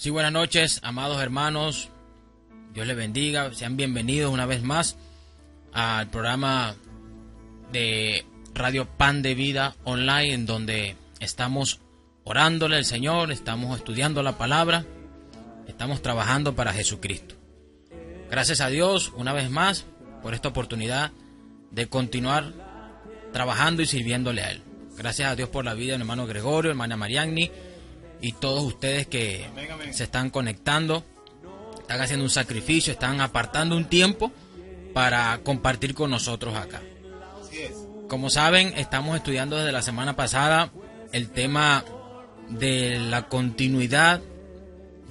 Sí, buenas noches, amados hermanos. Dios les bendiga. Sean bienvenidos una vez más al programa de Radio Pan de Vida Online, en donde estamos orándole al Señor, estamos estudiando la palabra, estamos trabajando para Jesucristo. Gracias a Dios una vez más por esta oportunidad de continuar trabajando y sirviéndole a Él. Gracias a Dios por la vida del hermano Gregorio, hermana Mariagni y todos ustedes que se están conectando, están haciendo un sacrificio, están apartando un tiempo para compartir con nosotros acá. Como saben, estamos estudiando desde la semana pasada el tema de la continuidad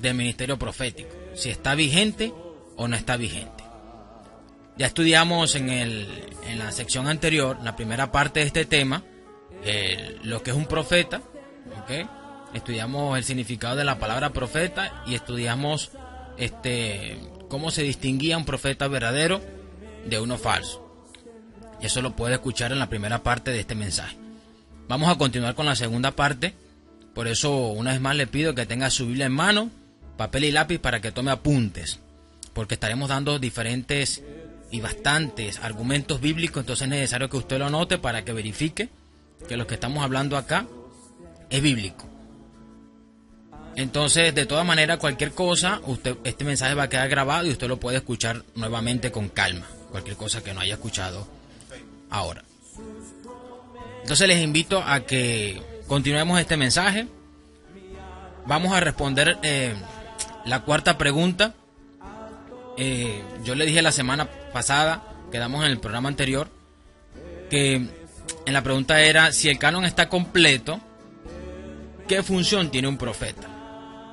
del ministerio profético, si está vigente o no está vigente. Ya estudiamos en la sección anterior, la primera parte de este tema, lo que es un profeta, ¿okay? Estudiamos el significado de la palabra profeta y estudiamos cómo se distinguía un profeta verdadero de uno falso. Y eso lo puede escuchar en la primera parte de este mensaje. Vamos a continuar con la segunda parte. Por eso, una vez más le pido que tenga su Biblia en mano, papel y lápiz para que tome apuntes, porque estaremos dando diferentes y bastantes argumentos bíblicos. Entonces es necesario que usted lo anote para que verifique que lo que estamos hablando acá es bíblico. Entonces, de todas maneras, cualquier cosa, este mensaje va a quedar grabado y usted lo puede escuchar nuevamente con calma. Cualquier cosa que no haya escuchado ahora. Entonces les invito a que continuemos este mensaje. Vamos a responder la cuarta pregunta. Yo le dije la semana pasada, quedamos en el programa anterior, que en la pregunta era: si el canon está completo, ¿qué función tiene un profeta?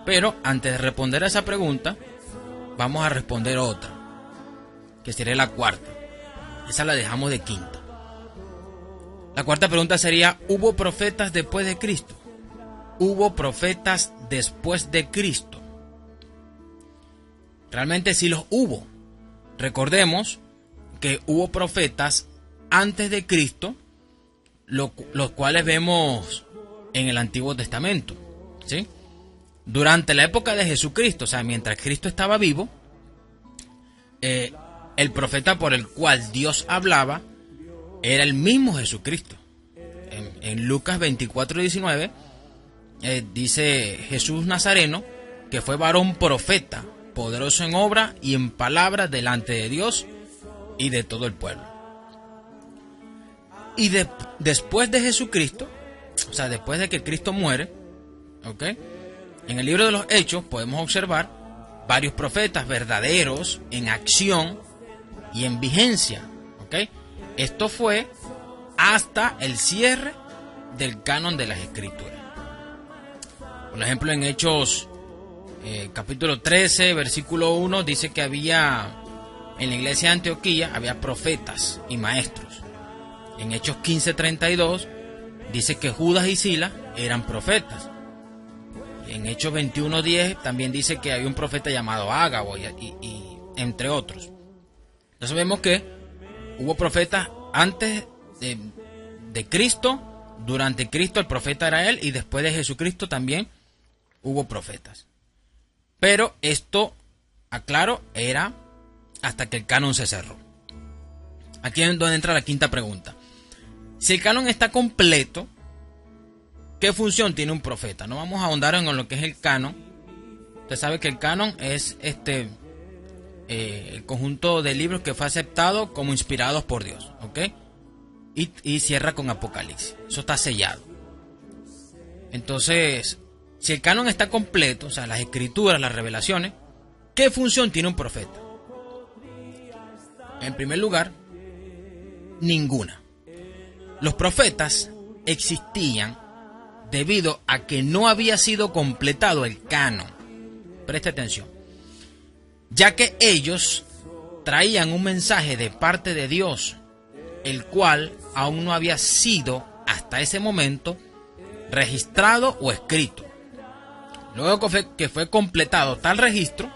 Pero antes de responder a esa pregunta, vamos a responder otra, que sería la cuarta. Esa la dejamos de quinta. La cuarta pregunta sería: ¿hubo profetas después de Cristo? ¿Hubo profetas después de Cristo? Realmente sí los hubo. Recordemos que hubo profetas antes de Cristo, los cuales vemos en el Antiguo Testamento, ¿sí? Durante la época de Jesucristo, o sea, mientras Cristo estaba vivo, el profeta por el cual Dios hablaba era el mismo Jesucristo. En Lucas 24:19 dice: Jesús Nazareno, que fue varón profeta, poderoso en obra y en palabra delante de Dios y de todo el pueblo. Y después de Jesucristo, o sea, después de que Cristo muere, ¿ok?, en el libro de los Hechos podemos observar varios profetas verdaderos en acción y en vigencia, ¿ok? Esto fue hasta el cierre del canon de las Escrituras. Por ejemplo, en Hechos capítulo 13, versículo 1, dice que había en la iglesia de Antioquía había profetas y maestros. En Hechos 15:32 dice que Judas y Silas eran profetas. En Hechos 21:10 también dice que había un profeta llamado Ágabo y entre otros. Entonces vemos que hubo profetas antes de Cristo, durante Cristo el profeta era él, y después de Jesucristo también hubo profetas. Pero esto, aclaro, era hasta que el canon se cerró. Aquí es donde entra la quinta pregunta. Si el canon está completo, ¿qué función tiene un profeta? No vamos a ahondar en lo que es el canon. Usted sabe que el canon es el conjunto de libros que fue aceptado como inspirados por Dios, ¿ok? Y cierra con Apocalipsis. Eso está sellado. Entonces, si el canon está completo, o sea, las escrituras, las revelaciones, ¿qué función tiene un profeta? En primer lugar, ninguna. Los profetas existían debido a que no había sido completado el canon. Preste atención. Ya que ellos traían un mensaje de parte de Dios, el cual aún no había sido hasta ese momento registrado o escrito. Luego que fue completado tal registro,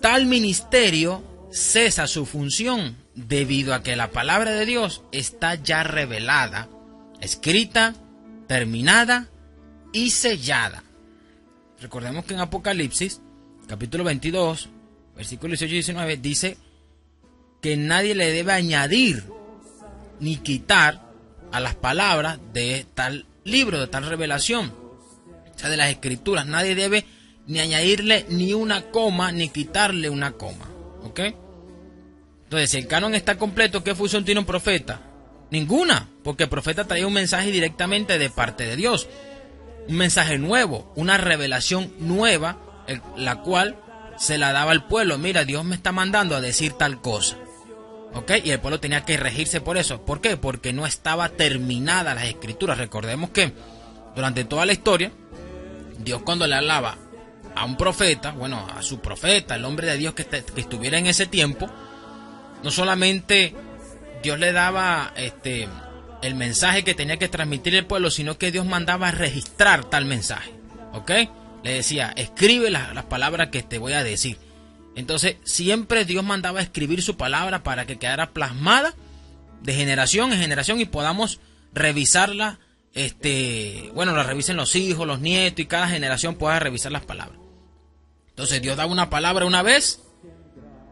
tal ministerio cesa su función debido a que la palabra de Dios está ya revelada, escrita, terminada y sellada. Recordemos que en Apocalipsis, capítulo 22, versículos 18 y 19, dice que nadie le debe añadir ni quitar a las palabras de tal libro, de tal revelación, o sea, de las escrituras. Nadie debe ni añadirle ni una coma, ni quitarle una coma. ¿Ok? Entonces, si el canon está completo, ¿qué función tiene un profeta? Ninguna, porque el profeta traía un mensaje directamente de parte de Dios. Un mensaje nuevo, una revelación nueva, la cual se la daba al pueblo. Mira, Dios me está mandando a decir tal cosa. ¿Ok? Y el pueblo tenía que regirse por eso. ¿Por qué? Porque no estaba terminada las escrituras. Recordemos que durante toda la historia, Dios cuando le hablaba a un profeta, bueno, a su profeta, el hombre de Dios que estuviera en ese tiempo, no solamente Dios le daba el mensaje que tenía que transmitir el pueblo, sino que Dios mandaba a registrar tal mensaje. ¿Ok? Le decía, escribe las palabras que te voy a decir. Entonces, siempre Dios mandaba a escribir su palabra para que quedara plasmada de generación en generación y podamos revisarla. La revisen los hijos, los nietos, y cada generación pueda revisar las palabras. Entonces Dios daba una palabra una vez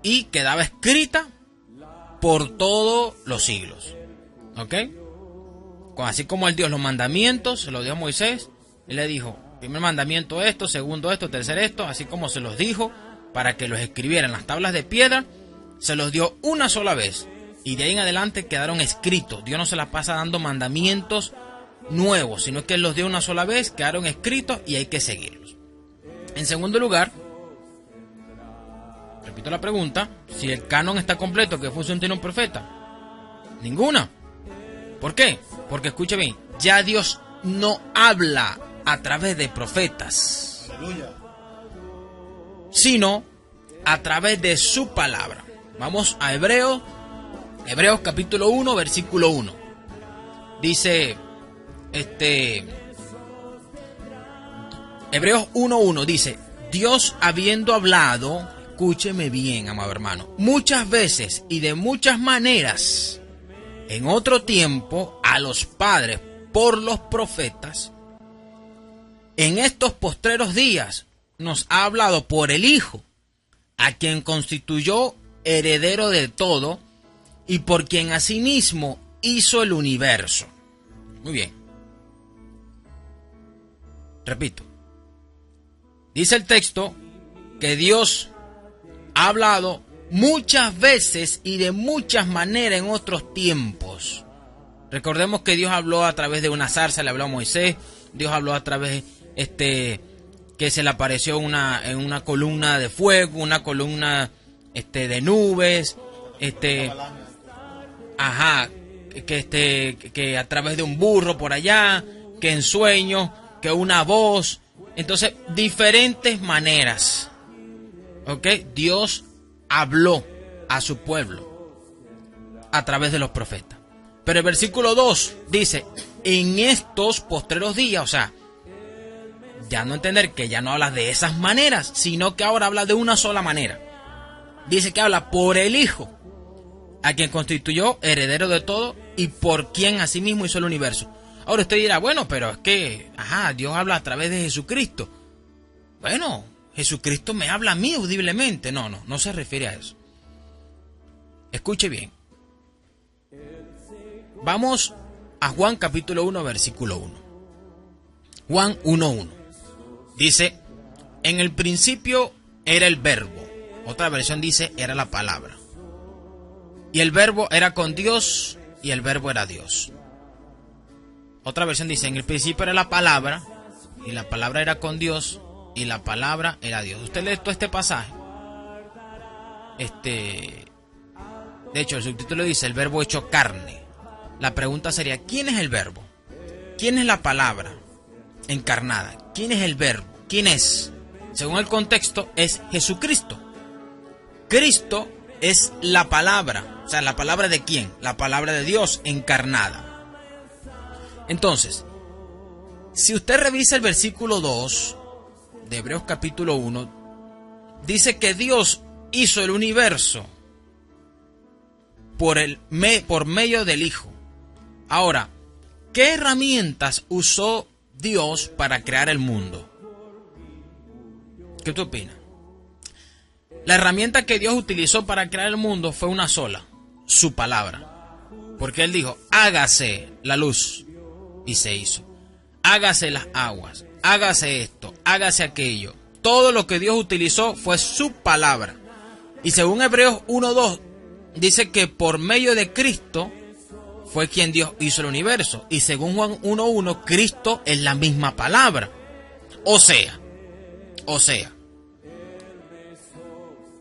y quedaba escrita por todos los siglos. ¿Ok? Así como el Dios los mandamientos se los dio a Moisés, él le dijo, primer mandamiento esto, segundo esto, tercer esto, así como se los dijo para que los escribieran en las tablas de piedra, se los dio una sola vez y de ahí en adelante quedaron escritos. Dios no se las pasa dando mandamientos nuevos, sino que Él los dio una sola vez, quedaron escritos y hay que seguirlos. En segundo lugar, repito la pregunta, si el canon está completo, ¿qué función tiene un profeta? Ninguna. ¿Por qué? Porque escuche bien, ya Dios no habla a través de profetas, sino a través de su palabra. Vamos a Hebreos capítulo 1, versículo 1. Dice Hebreos 1:1 dice, Dios habiendo hablado, escúcheme bien, amado hermano, muchas veces y de muchas maneras, en otro tiempo, a los padres por los profetas, en estos postreros días nos ha hablado por el Hijo, a quien constituyó heredero de todo y por quien asimismo hizo el universo. Muy bien. Repito. Dice el texto que Dios ha hablado muchas veces y de muchas maneras en otros tiempos. Recordemos que Dios habló a través de una zarza, le habló a Moisés. Dios habló a través que se le apareció en una columna de fuego, una columna de nubes, que a través de un burro por allá, que en sueños, que una voz. Entonces, diferentes maneras. ¿Ok? Dios habló a su pueblo a través de los profetas. Pero el versículo 2 dice, en estos postreros días, o sea, ya no entender que ya no habla de esas maneras, sino que ahora habla de una sola manera. Dice que habla por el Hijo, a quien constituyó heredero de todo y por quien asimismo hizo el universo. Ahora usted dirá, bueno, pero es que, Dios habla a través de Jesucristo. Bueno, Jesucristo me habla a mí audiblemente. No se refiere a eso. Escuche bien. Vamos a Juan capítulo 1, versículo 1. Juan 1:1. Dice, en el principio era el verbo. Otra versión dice, era la palabra. Y el verbo era con Dios y el verbo era Dios. Otra versión dice, en el principio era la palabra y la palabra era con Dios y la palabra era Dios. Usted lee todo este pasaje. De hecho, el subtítulo dice, el verbo hecho carne. La pregunta sería, ¿quién es el verbo? ¿Quién es la palabra encarnada? ¿Quién es el verbo? ¿Quién es? Según el contexto, es Jesucristo. Cristo es la palabra. O sea, ¿la palabra de quién? La palabra de Dios encarnada. Entonces, si usted revisa el versículo 2 de Hebreos capítulo 1, dice que Dios hizo el universo por medio del Hijo. Ahora, ¿qué herramientas usó Dios para crear el mundo? ¿Qué tú opinas? La herramienta que Dios utilizó para crear el mundo fue una sola, su palabra. Porque Él dijo, hágase la luz, y se hizo. Hágase las aguas, hágase esto, hágase aquello. Todo lo que Dios utilizó fue su palabra. Y según Hebreos 1:2, dice que por medio de Cristo fue quien Dios hizo el universo. Y según Juan 1:1, Cristo es la misma palabra. O sea,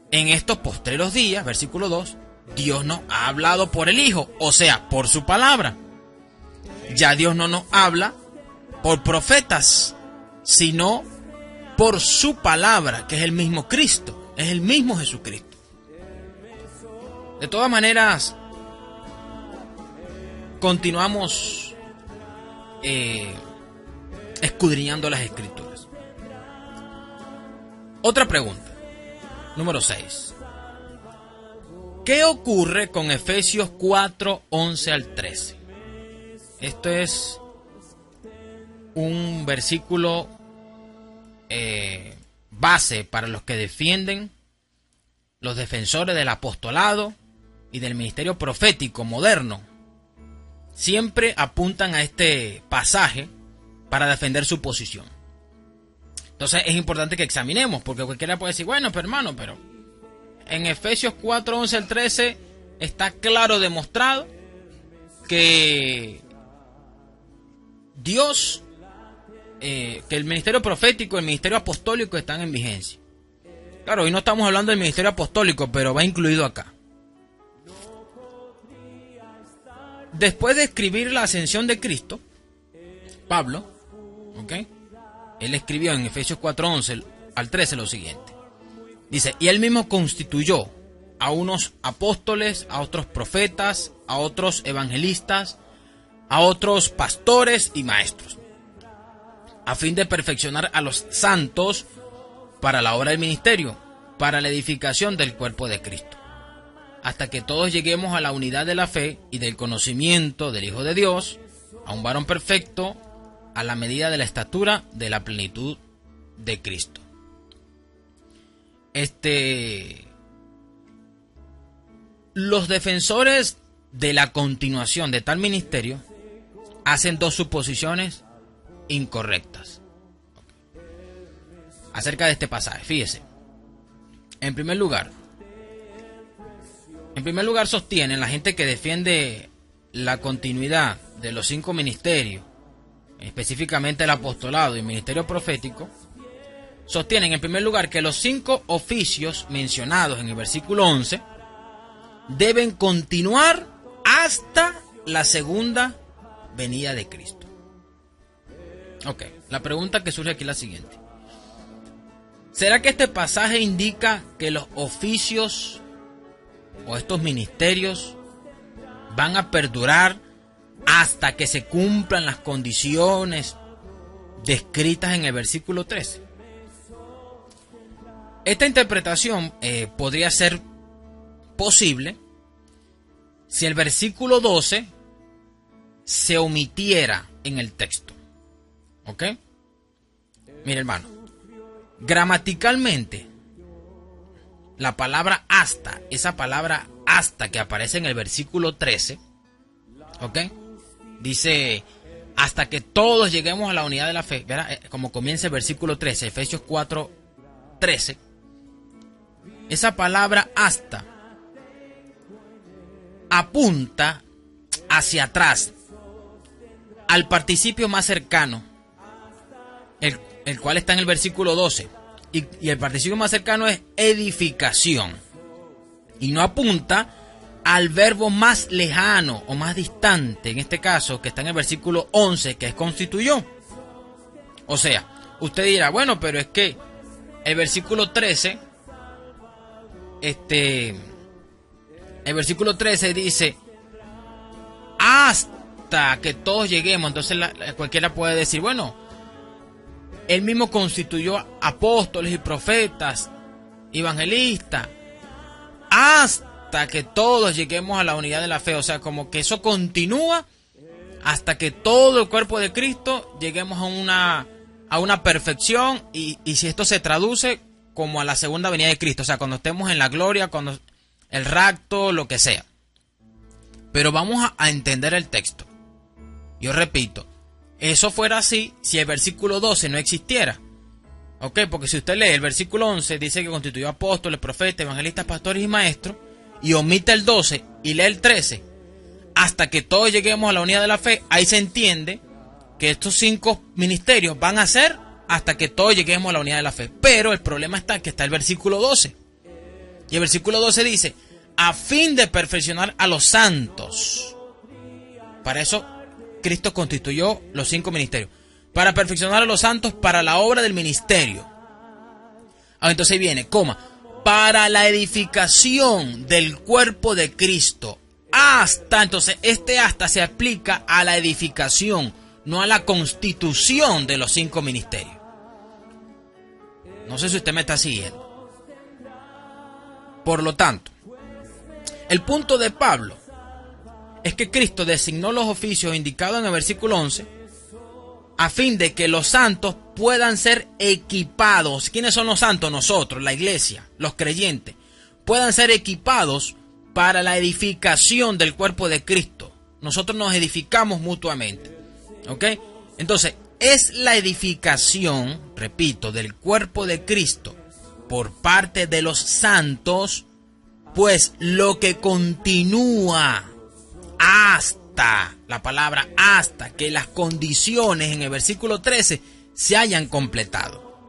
en estos postreros días, versículo 2, Dios nos ha hablado por el Hijo, o sea, por su palabra. Ya Dios no nos habla por profetas, sino por su palabra, que es el mismo Cristo, es el mismo Jesucristo. De todas maneras, continuamos escudriñando las Escrituras. Otra pregunta, número 6. ¿Qué ocurre con Efesios 4:11 al 13? Esto es un versículo base para los que defienden, los defensores del apostolado y del ministerio profético moderno. Siempre apuntan a este pasaje para defender su posición. Entonces es importante que examinemos, porque cualquiera puede decir, bueno, pero hermano, pero en Efesios 4:11 al 13 está claro demostrado que Dios, que el ministerio profético, el ministerio apostólico están en vigencia. Claro, hoy no estamos hablando del ministerio apostólico, pero va incluido acá. Después de escribir la ascensión de Cristo, Pablo, él escribió en Efesios 4:11 al 13 lo siguiente. Dice, y él mismo constituyó a unos apóstoles, a otros profetas, a otros evangelistas, a otros pastores y maestros, a fin de perfeccionar a los santos para la obra del ministerio, para la edificación del cuerpo de Cristo, hasta que todos lleguemos a la unidad de la fe y del conocimiento del Hijo de Dios, a un varón perfecto, a la medida de la estatura de la plenitud de Cristo. Los defensores de la continuación de tal ministerio hacen dos suposiciones incorrectas acerca de este pasaje. Fíjese. En primer lugar sostienen la gente que defiende la continuidad de los 5 ministerios, específicamente el apostolado y el ministerio profético, sostienen en primer lugar que los 5 oficios mencionados en el versículo 11 deben continuar hasta la segunda venida de Cristo. Ok, la pregunta que surge aquí es la siguiente. ¿Será que este pasaje indica que los oficios o estos ministerios van a perdurar hasta que se cumplan las condiciones descritas en el versículo 13? Esta interpretación podría ser posible si el versículo 12 se omitiera en el texto. ¿Ok? Mire, hermano, gramaticalmente la palabra hasta, esa palabra hasta que aparece en el versículo 13, ¿ok? Dice, hasta que todos lleguemos a la unidad de la fe, ¿verdad? Como comienza el versículo 13, Efesios 4:13. Esa palabra hasta apunta hacia atrás, al participio más cercano, el cual está en el versículo 12. Y el participio más cercano es edificación. Y no apunta al verbo más lejano o más distante, en este caso, que está en el versículo 11, que es constituyó. O sea, usted dirá, bueno, pero es que el versículo 13, el versículo 13 dice, hasta que todos lleguemos. Entonces cualquiera puede decir, bueno, él mismo constituyó apóstoles y profetas, evangelistas, hasta que todos lleguemos a la unidad de la fe. O sea, como que eso continúa hasta que todo el cuerpo de Cristo lleguemos a una perfección. Y si esto se traduce, como a la segunda venida de Cristo, o sea, cuando estemos en la gloria, cuando el rapto, lo que sea. Pero vamos a entender el texto. Yo repito, eso fuera así si el versículo 12 no existiera. ¿Ok? Porque si usted lee el versículo 11, dice que constituyó apóstoles, profetas, evangelistas, pastores y maestros, y omite el 12 y lee el 13, hasta que todos lleguemos a la unidad de la fe, ahí se entiende que estos 5 ministerios van a ser hasta que todos lleguemos a la unidad de la fe. Pero el problema está que está el versículo 12. Y el versículo 12 dice, a fin de perfeccionar a los santos. Para eso Cristo constituyó los 5 ministerios. Para perfeccionar a los santos para la obra del ministerio. Entonces viene, para la edificación del cuerpo de Cristo. Entonces hasta se aplica a la edificación, no a la constitución de los 5 ministerios. No sé si usted me está siguiendo. Por lo tanto, el punto de Pablo es que Cristo designó los oficios indicados en el versículo 11 a fin de que los santos puedan ser equipados. ¿Quiénes son los santos? Nosotros, la iglesia, los creyentes. Puedan ser equipados para la edificación del cuerpo de Cristo. Nosotros nos edificamos mutuamente. ¿Ok? Entonces, es la edificación, repito, del cuerpo de Cristo por parte de los santos, pues lo que continúa hasta, la palabra hasta, que las condiciones en el versículo 13 se hayan completado.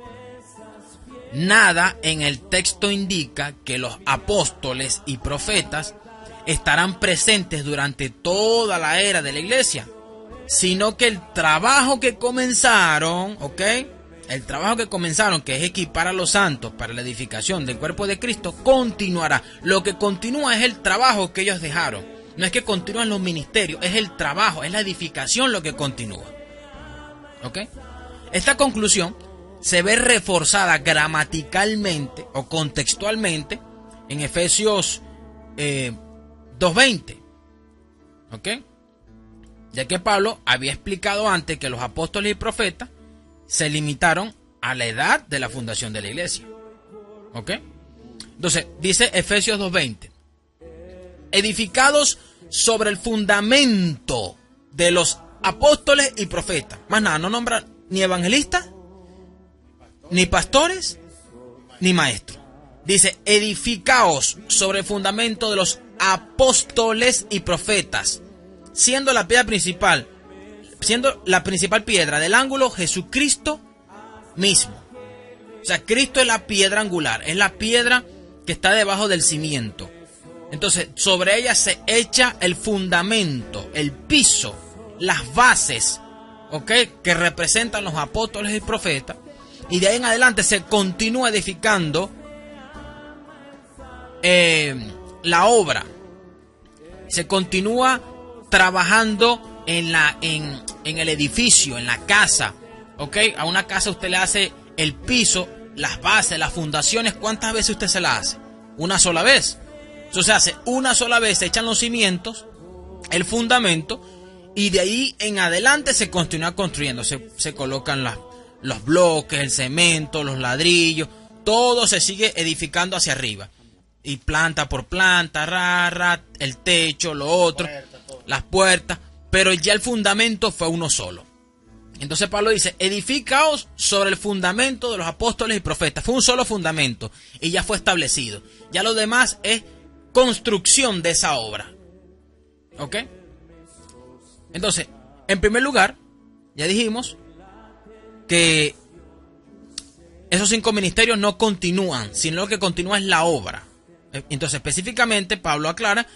Nada en el texto indica que los apóstoles y profetas estarán presentes durante toda la era de la iglesia, sino que el trabajo que comenzaron, el trabajo que comenzaron, que es equipar a los santos para la edificación del cuerpo de Cristo, continuará. Lo que continúa es el trabajo que ellos dejaron. No es que continúan los ministerios, es el trabajo, es la edificación lo que continúa. ¿Ok? Esta conclusión se ve reforzada gramaticalmente o contextualmente en Efesios 2:20. ¿Ok? Ya que Pablo había explicado antes que los apóstoles y profetas se limitaron a la edad de la fundación de la iglesia. ¿Ok? Entonces, dice Efesios 2:20. Edificados sobre el fundamento de los apóstoles y profetas. Más nada, no nombra ni evangelistas, ni pastores, ni maestros. Dice, edificaos sobre el fundamento de los apóstoles y profetas, siendo la piedra principal, siendo la principal piedra del ángulo Jesucristo mismo. O sea, Cristo es la piedra angular, es la piedra que está debajo del cimiento. Entonces, sobre ella se echa el fundamento, el piso, las bases, que representan los apóstoles y profetas. Y de ahí en adelante se continúa edificando la obra. Se continúa trabajando en el edificio, en la casa. A una casa usted le hace el piso, las bases, las fundaciones. ¿Cuántas veces usted se la hace? Una sola vez. Eso se hace una sola vez, se echan los cimientos, el fundamento, y de ahí en adelante se continúa construyendo. Se colocan los bloques, el cemento, los ladrillos, todo se sigue edificando hacia arriba. Y planta por planta, el techo, lo otro, las puertas, pero ya el fundamento fue uno solo. Entonces Pablo dice, edificaos sobre el fundamento de los apóstoles y profetas. Fue un solo fundamento y ya fue establecido. Ya lo demás es construcción de esa obra. ¿Ok? Entonces, en primer lugar, ya dijimos que esos 5 ministerios no continúan, sino lo que continúa es la obra. Entonces, específicamente, Pablo aclara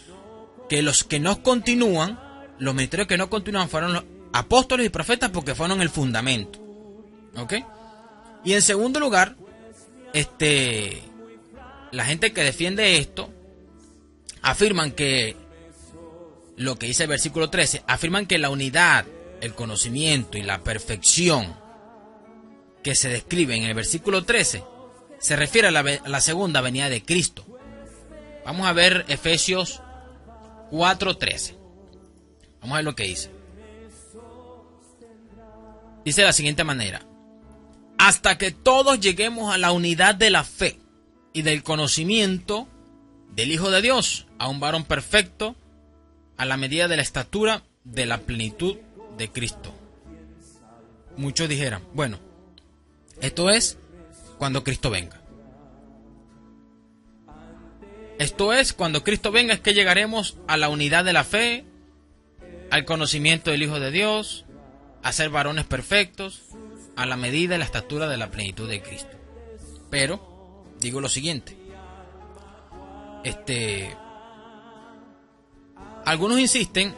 que los que no continúan, los ministerios que no continúan fueron los apóstoles y profetas porque fueron el fundamento. ¿Ok? Y en segundo lugar, la gente que defiende esto afirman que, lo que dice el versículo 13, afirman que la unidad, el conocimiento y la perfección que se describe en el versículo 13 se refiere a la segunda venida de Cristo. Vamos a ver Efesios 4:13. Vamos a ver lo que dice. Dice de la siguiente manera: hasta que todos lleguemos a la unidad de la fe y del conocimiento del Hijo de Dios, a un varón perfecto, a la medida de la estatura de la plenitud de Cristo. Muchos dijeran, bueno, esto es cuando Cristo venga. Esto es cuando Cristo venga, es que llegaremos a la unidad de la fe, al conocimiento del Hijo de Dios, a ser varones perfectos, a la medida y la estatura de la plenitud de Cristo. Pero digo lo siguiente, algunos insisten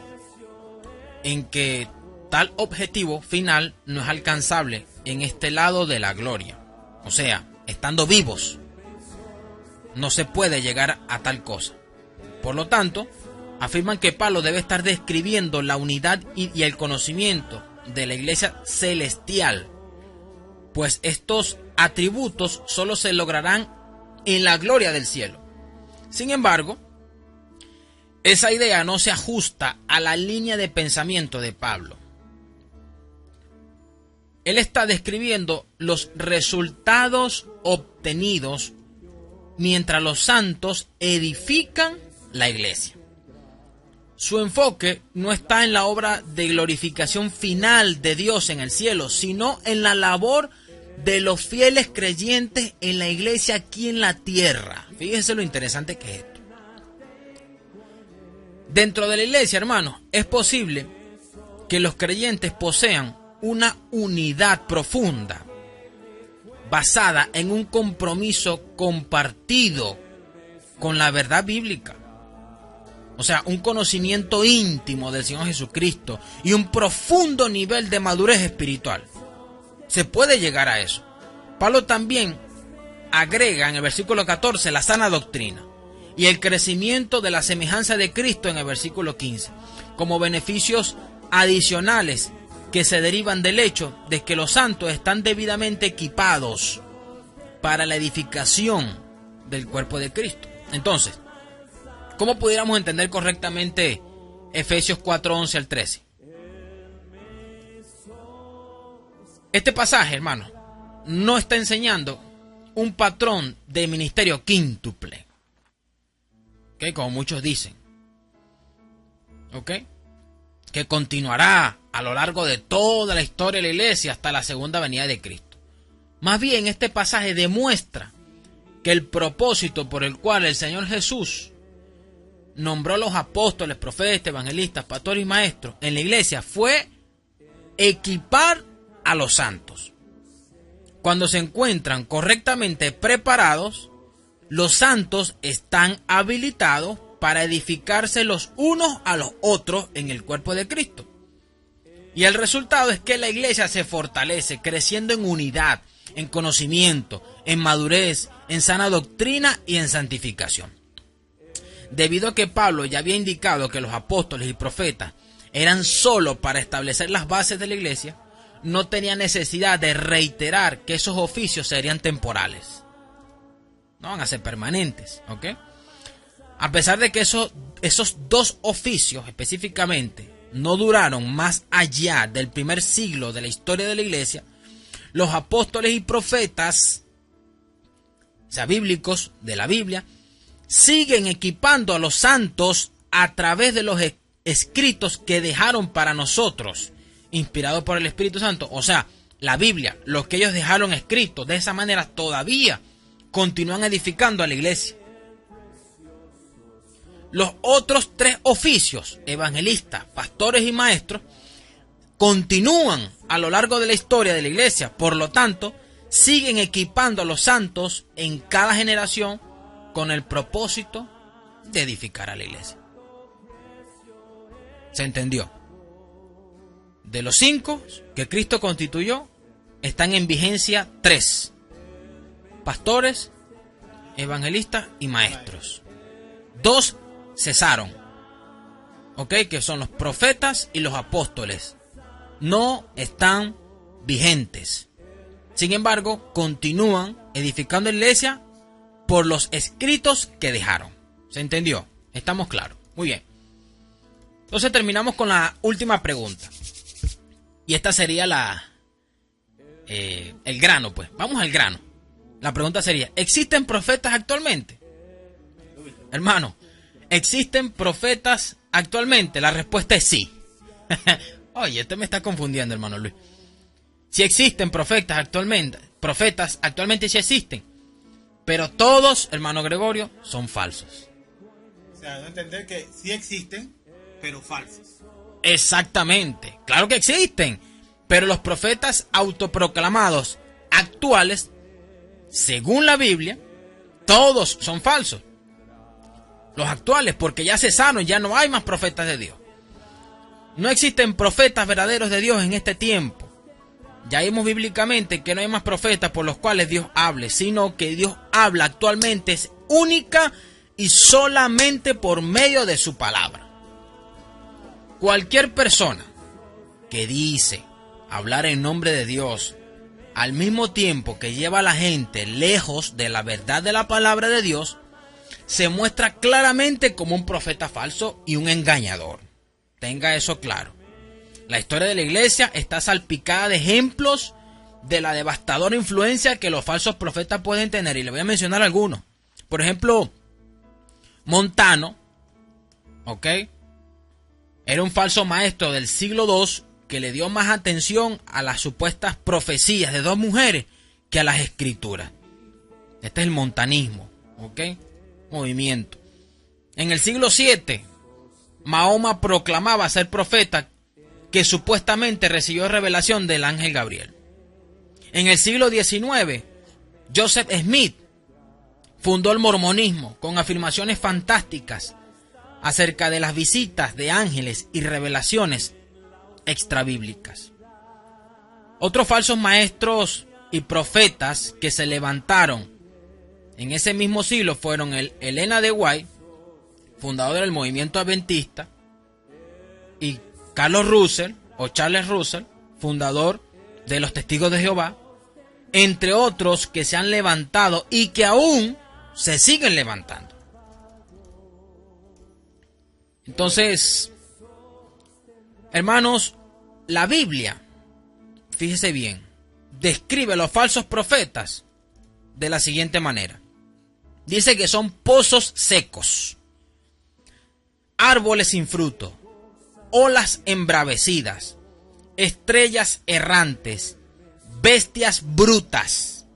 en que tal objetivo final no es alcanzable en este lado de la gloria. O sea, estando vivos, no se puede llegar a tal cosa. Por lo tanto, afirman que Pablo debe estar describiendo la unidad y el conocimiento de la iglesia celestial, pues estos atributos solo se lograrán en la gloria del cielo. Sin embargo, esa idea no se ajusta a la línea de pensamiento de Pablo. Él está describiendo los resultados obtenidos mientras los santos edifican la iglesia. Su enfoque no está en la obra de glorificación final de Dios en el cielo, sino en la labor de los fieles creyentes en la iglesia aquí en la tierra. Fíjense lo interesante que es esto. Dentro de la iglesia, hermanos, es posible que los creyentes posean una unidad profunda, basada en un compromiso compartido con la verdad bíblica. O sea, un conocimiento íntimo del Señor Jesucristo y un profundo nivel de madurez espiritual. Se puede llegar a eso. Pablo también agrega en el versículo 14 la sana doctrina y el crecimiento de la semejanza de Cristo en el versículo 15, como beneficios adicionales que se derivan del hecho de que los santos están debidamente equipados para la edificación del cuerpo de Cristo. Entonces, ¿cómo pudiéramos entender correctamente Efesios 4:11 al 13? Este pasaje, hermano, no está enseñando un patrón de ministerio quíntuple, ¿ok? Como muchos dicen, ¿ok? Que continuará a lo largo de toda la historia de la iglesia hasta la segunda venida de Cristo. Más bien, este pasaje demuestra que el propósito por el cual el Señor Jesús nombró a los apóstoles, profetas, evangelistas, pastores y maestros en la iglesia fue equipar a los santos. Cuando se encuentran correctamente preparados, los santos están habilitados para edificarse los unos a los otros en el cuerpo de Cristo. Y el resultado es que la iglesia se fortalece, creciendo en unidad, en conocimiento, en madurez, en sana doctrina y en santificación. Debido a que Pablo ya había indicado que los apóstoles y profetas eran solo para establecer las bases de la iglesia, no tenía necesidad de reiterar que esos oficios serían temporales. No van a ser permanentes, ¿ok? A pesar de que esos dos oficios específicamente no duraron más allá del primer siglo de la historia de la iglesia, los apóstoles y profetas, o sea, bíblicos de la Biblia, siguen equipando a los santos a través de los escritos que dejaron para nosotros, inspirados por el Espíritu Santo. O sea, la Biblia, los que ellos dejaron escritos, de esa manera todavía continúan edificando a la iglesia. Los otros tres oficios, evangelistas, pastores y maestros, continúan a lo largo de la historia de la iglesia. Por lo tanto, siguen equipando a los santos en cada generación con el propósito de edificar a la iglesia. ¿Se entendió? De los 5 que Cristo constituyó, están en vigencia 3: pastores, evangelistas y maestros. 2 cesaron, ¿ok? Que son los profetas y los apóstoles. No están vigentes. Sin embargo, continúan edificando la iglesia por los escritos que dejaron. ¿Se entendió? ¿Estamos claros? Muy bien. Entonces terminamos con la última pregunta. Y esta sería el grano, pues. Vamos al grano. La pregunta sería, ¿existen profetas actualmente? Hermano, ¿existen profetas actualmente? La respuesta es sí. Oye, usted me está confundiendo, hermano Luis. Si existen profetas actualmente sí existen. Pero todos, hermano Gregorio, son falsos. O sea, no entender que sí existen, pero falsos. Exactamente. Claro que existen. Pero los profetas autoproclamados actuales, según la Biblia, todos son falsos. Los actuales, porque ya cesaron, ya no hay más profetas de Dios. No existen profetas verdaderos de Dios en este tiempo. Ya vimos bíblicamente que no hay más profetas por los cuales Dios hable, sino que Dios habla actualmente es única y solamente por medio de su palabra. Cualquier persona que dice hablar en nombre de Dios, al mismo tiempo que lleva a la gente lejos de la verdad de la palabra de Dios, se muestra claramente como un profeta falso y un engañador. Tenga eso claro. La historia de la iglesia está salpicada de ejemplos de la devastadora influencia que los falsos profetas pueden tener. Y le voy a mencionar algunos. Por ejemplo, Montano, ¿ok? Era un falso maestro del siglo II que le dio más atención a las supuestas profecías de dos mujeres que a las escrituras. Este es el montanismo, ¿ok? Movimiento. En el siglo VII, Mahoma proclamaba ser profeta que supuestamente recibió revelación del ángel Gabriel. En el siglo XIX, Joseph Smith fundó el mormonismo con afirmaciones fantásticas acerca de las visitas de ángeles y revelaciones extrabíblicas. Otros falsos maestros y profetas que se levantaron en ese mismo siglo fueron Elena de White, fundador del movimiento adventista, y Carlos Russell, o Charles Russell, fundador de los Testigos de Jehová, entre otros que se han levantado y que aún se siguen levantando. Entonces, hermanos, la Biblia, fíjese bien, describe a los falsos profetas de la siguiente manera. Dice que son pozos secos, árboles sin fruto, olas embravecidas, estrellas errantes, bestias brutas,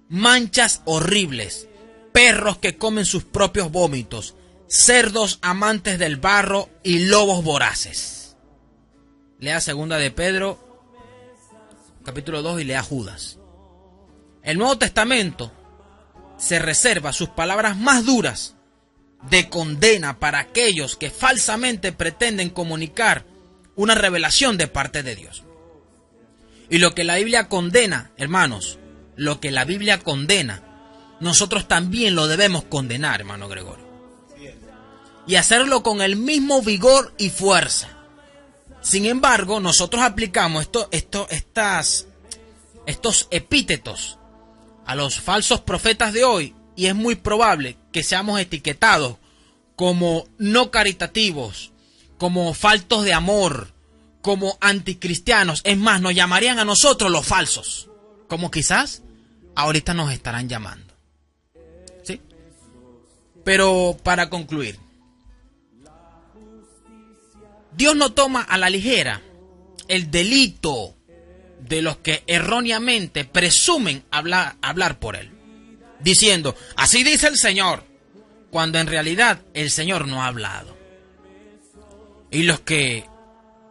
manchas horribles, perros que comen sus propios vómitos, cerdos amantes del barro y lobos voraces. Lea 2 de Pedro, capítulo 2, y lea Judas. El Nuevo Testamento se reserva sus palabras más duras de condena para aquellos que falsamente pretenden comunicar una revelación de parte de Dios. Y lo que la Biblia condena, hermanos, lo que la Biblia condena, nosotros también lo debemos condenar, hermano Gregorio. Y hacerlo con el mismo vigor y fuerza. Sin embargo, nosotros aplicamos estos epítetos a los falsos profetas de hoy, y es muy probable que seamos etiquetados como no caritativos, como faltos de amor, como anticristianos. Es más, nos llamarían a nosotros los falsos, como quizás ahorita nos estarán llamando. ¿Sí? Pero para concluir, Dios no toma a la ligera el delito de los que erróneamente presumen hablar por Él, diciendo, así dice el Señor, cuando en realidad el Señor no ha hablado. Y los que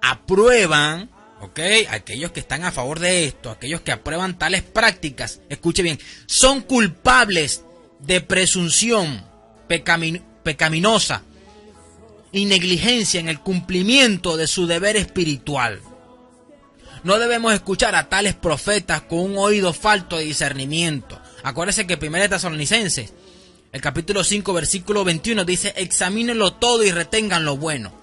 aprueban, ¿ok?, aquellos que están a favor de esto, aquellos que aprueban tales prácticas, escuche bien, son culpables de presunción pecaminosa y negligencia en el cumplimiento de su deber espiritual. No debemos escuchar a tales profetas con un oído falto de discernimiento. Acuérdense que 1 Tesalonicenses, el capítulo 5, versículo 21, dice, examínenlo todo y retengan lo bueno.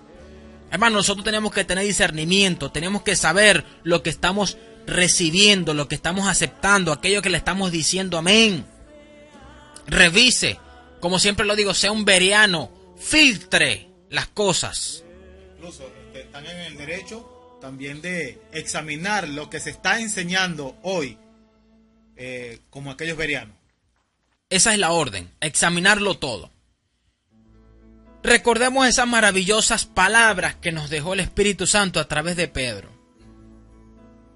Hermano, nosotros tenemos que tener discernimiento, tenemos que saber lo que estamos recibiendo, lo que estamos aceptando, aquello que le estamos diciendo amén. Revise, como siempre lo digo, sea un bereano, filtre las cosas. Incluso están en el derecho también de examinar lo que se está enseñando hoy como aquellos bereanos. Esa es la orden, examinarlo todo. Recordemos esas maravillosas palabras que nos dejó el Espíritu Santo a través de Pedro.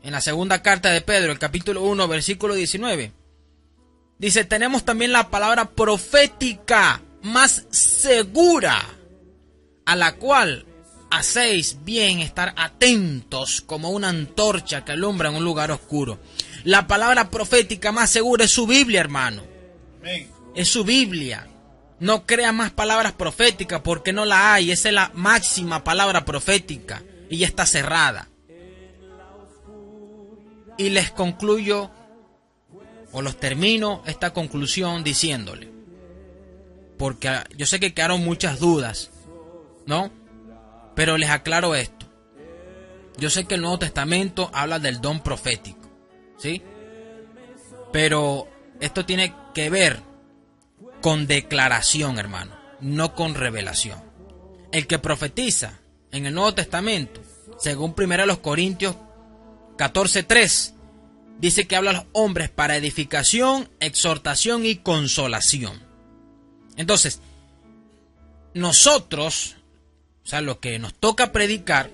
En la segunda carta de Pedro, el capítulo 1, versículo 19, dice: tenemos también la palabra profética más segura, a la cual hacéis bien estar atentos como una antorcha que alumbra en un lugar oscuro. La palabra profética más segura es su Biblia, hermano. Amén. Es su Biblia. No crea más palabras proféticas porque no la hay. Esa es la máxima palabra profética y ya está cerrada. Y les concluyo, o los termino esta conclusión diciéndole, porque yo sé que quedaron muchas dudas, ¿no? Pero les aclaro esto. Yo sé que el Nuevo Testamento habla del don profético, ¿sí? Pero esto tiene que ver con declaración, hermano, no con revelación. El que profetiza en el Nuevo Testamento, según 1 Corintios 14:3, dice que habla a los hombres para edificación, exhortación y consolación. Entonces, nosotros, o sea, lo que nos toca predicar,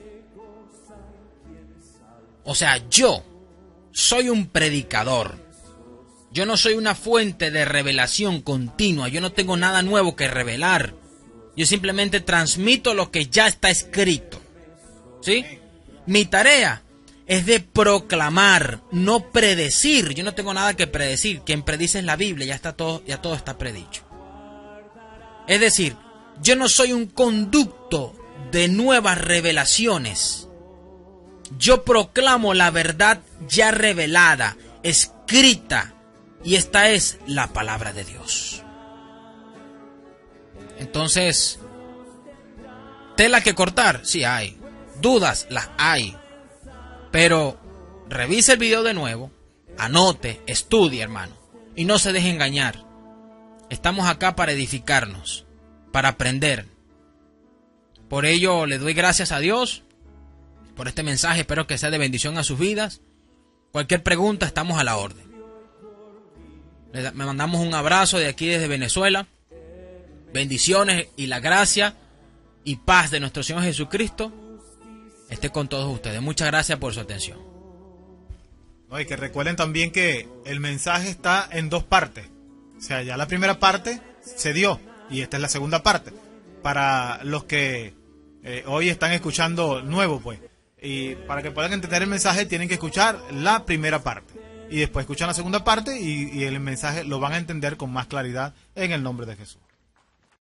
o sea, yo soy un predicador. Yo no soy una fuente de revelación continua. Yo no tengo nada nuevo que revelar. Yo simplemente transmito lo que ya está escrito, ¿sí? Mi tarea es de proclamar, no predecir. Yo no tengo nada que predecir. Quien predice es la Biblia. Ya todo está predicho. Es decir, yo no soy un conducto de nuevas revelaciones. Yo proclamo la verdad ya revelada, escrita, y esta es la palabra de Dios. Entonces, ¿tela que cortar? Sí hay. ¿Dudas? Las hay. Pero revise el video de nuevo, anote, estudie, hermano, y no se deje engañar. Estamos acá para edificarnos, para aprender. Por ello le doy gracias a Dios por este mensaje. Espero que sea de bendición a sus vidas. Cualquier pregunta, estamos a la orden. Me mandamos un abrazo de aquí desde Venezuela. Bendiciones y la gracia y paz de nuestro Señor Jesucristo esté con todos ustedes. Muchas gracias por su atención. No, y que recuerden también que el mensaje está en dos partes. O sea, ya la primera parte se dio y esta es la segunda parte. Para los que hoy están escuchando nuevo, pues. Y para que puedan entender el mensaje tienen que escuchar la primera parte. Y después escuchan la segunda parte y el mensaje lo van a entender con más claridad en el nombre de Jesús.